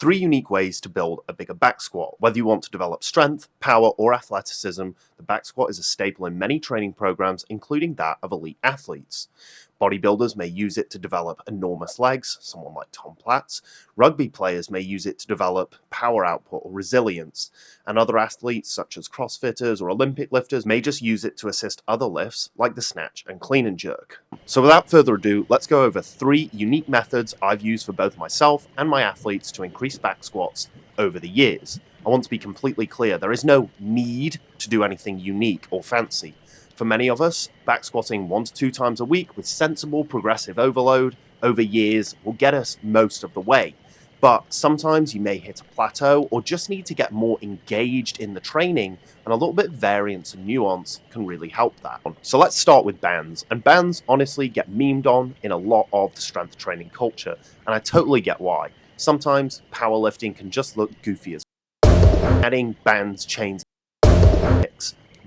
Three unique ways to build a bigger back squat. Whether you want to develop strength, power, or athleticism, the back squat is a staple in many training programs, including that of elite athletes. Bodybuilders may use it to develop enormous legs, someone like Tom Platz. Rugby players may use it to develop power output or resilience. And other athletes, such as CrossFitters or Olympic lifters, may just use it to assist other lifts, like the snatch and clean and jerk. So without further ado, let's go over three unique methods I've used for both myself and my athletes to increase back squats over the years. I want to be completely clear, there is no need to do anything unique or fancy. For many of us, back squatting 1 to 2 times a week with sensible progressive overload over years will get us most of the way. But sometimes you may hit a plateau or just need to get more engaged in the training, and a little bit of variance and nuance can really help that. So let's start with bands, and bands honestly get memed on in a lot of the strength training culture, and I totally get why. Sometimes powerlifting can just look goofy as adding bands, chains,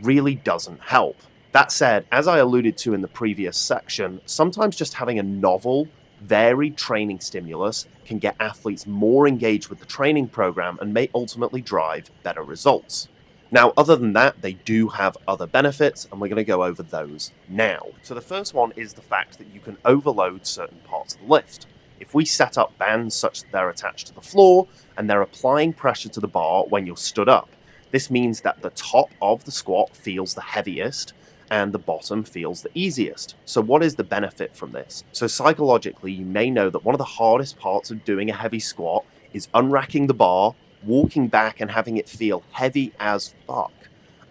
really doesn't help. That said, as I alluded to in the previous section, sometimes just having a novel, varied training stimulus can get athletes more engaged with the training program and may ultimately drive better results. Now, other than that, they do have other benefits, and we're going to go over those now. So the first one is the fact that you can overload certain parts of the lift. If we set up bands such that they're attached to the floor and they're applying pressure to the bar when you're stood up, this means that the top of the squat feels the heaviest and the bottom feels the easiest. So what is the benefit from this? So psychologically, you may know that one of the hardest parts of doing a heavy squat is unracking the bar, walking back and having it feel heavy as fuck,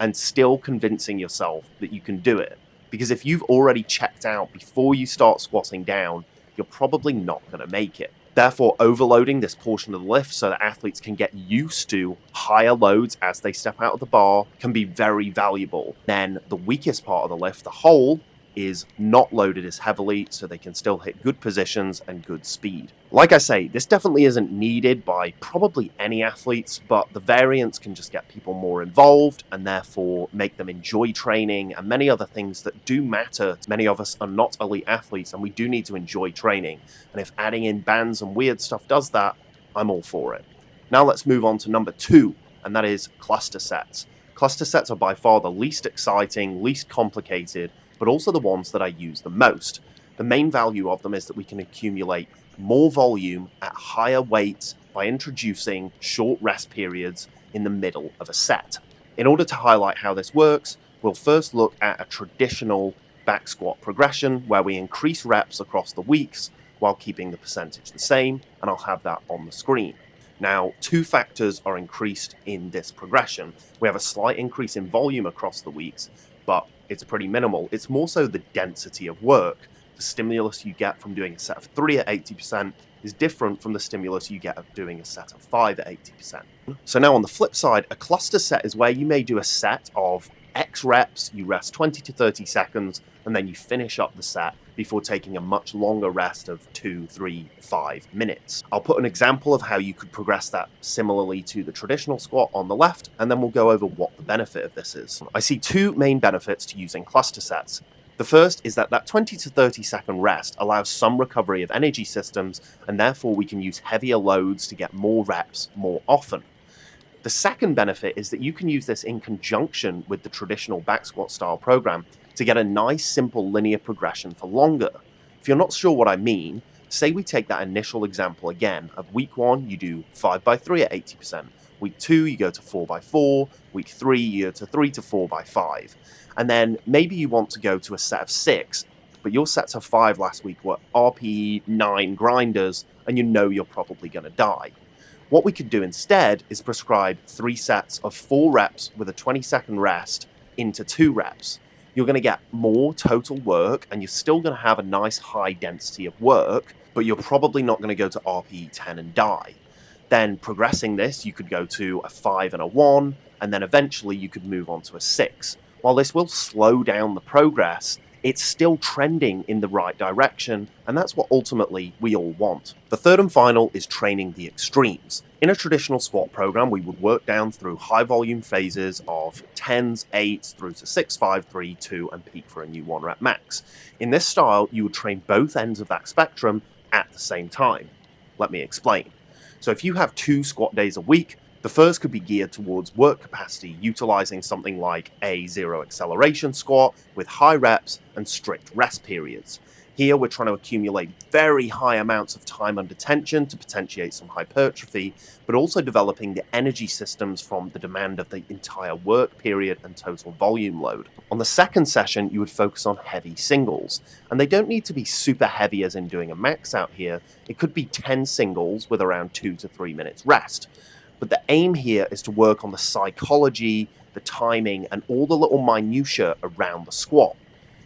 and still convincing yourself that you can do it. Because if you've already checked out before you start squatting down, you're probably not going to make it. Therefore, overloading this portion of the lift so that athletes can get used to higher loads as they step out of the bar can be very valuable. Then the weakest part of the lift, the hole, is not loaded as heavily so they can still hit good positions and good speed. Like I say, this definitely isn't needed by probably any athletes, but the variance can just get people more involved and therefore make them enjoy training and many other things that do matter. Many of us are not elite athletes and we do need to enjoy training. And if adding in bands and weird stuff does that, I'm all for it. Now let's move on to number 2, and that is cluster sets. Cluster sets are by far the least exciting, least complicated, but also the ones that I use the most. The main value of them is that we can accumulate more volume at higher weights by introducing short rest periods in the middle of a set. In order to highlight how this works, we'll first look at a traditional back squat progression where we increase reps across the weeks while keeping the percentage the same, and I'll have that on the screen. Now, 2 factors are increased in this progression. We have a slight increase in volume across the weeks, but it's pretty minimal. It's more so the density of work. The stimulus you get from doing a set of 3 at 80% is different from the stimulus you get of doing a set of 5 at 80%. So now on the flip side, a cluster set is where you may do a set of X reps, you rest 20 to 30 seconds, and then you finish up the set before taking a much longer rest of 2, 3, 5 minutes. I'll put an example of how you could progress that similarly to the traditional squat on the left, and then we'll go over what the benefit of this is. I see 2 main benefits to using cluster sets. The first is that 20 to 30 second rest allows some recovery of energy systems, and therefore we can use heavier loads to get more reps more often. The second benefit is that you can use this in conjunction with the traditional back squat style program to get a nice simple linear progression for longer. If you're not sure what I mean, say we take that initial example again of week 1 you do 5x3 at 80%, week 2 you go to 4x4, week 3 you go to 3 to 4x5, and then maybe you want to go to a set of 6, but your sets of 5 last week were RPE 9 grinders and you know you're probably going to die. What we could do instead is prescribe 3 sets of 4 reps with a 20-second rest into 2 reps. You're going to get more total work and you're still going to have a nice high density of work, but you're probably not going to go to RPE 10 and die. Then progressing this, you could go to a 5 and a 1, and then eventually you could move on to a 6. While this will slow down the progress, it's still trending in the right direction, and that's what ultimately we all want. The third and final is training the extremes. In a traditional squat program, we would work down through high volume phases of 10s, 8s, through to 6, 5, 3, 2, and peak for a new 1 rep max. In this style, you would train both ends of that spectrum at the same time. Let me explain. So if you have 2 squat days a week, the first could be geared towards work capacity, utilizing something like a zero acceleration squat with high reps and strict rest periods. Here we're trying to accumulate very high amounts of time under tension to potentiate some hypertrophy, but also developing the energy systems from the demand of the entire work period and total volume load. On the second session, you would focus on heavy singles, and they don't need to be super heavy as in doing a max out here. It could be 10 singles with around 2 to 3 minutes rest. But the aim here is to work on the psychology, the timing, and all the little minutiae around the squat.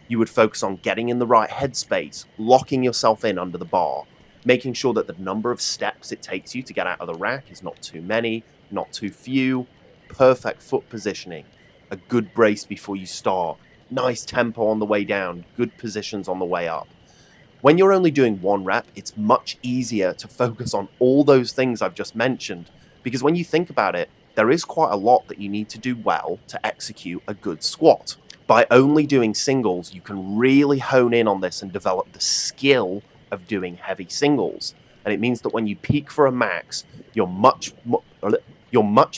You would focus on getting in the right headspace, locking yourself in under the bar, making sure that the number of steps it takes you to get out of the rack is not too many, not too few, perfect foot positioning, a good brace before you start, nice tempo on the way down, good positions on the way up. When you're only doing 1 rep, it's much easier to focus on all those things I've just mentioned, because when you think about it, there is quite a lot that you need to do well to execute a good squat. By only doing singles, you can really hone in on this and develop the skill of doing heavy singles. And it means that when you peak for a max, you're much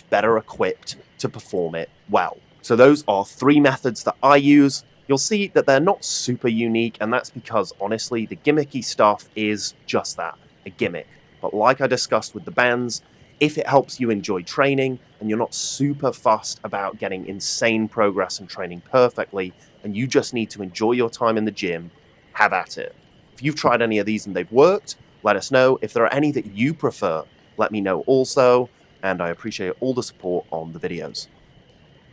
better equipped to perform it well. So those are 3 methods that I use. You'll see that they're not super unique, and that's because, honestly, the gimmicky stuff is just that, a gimmick. But like I discussed with the bands, if it helps you enjoy training and you're not super fussed about getting insane progress and training perfectly, and you just need to enjoy your time in the gym, have at it. If you've tried any of these and they've worked, let us know. If there are any that you prefer, let me know also, and I appreciate all the support on the videos.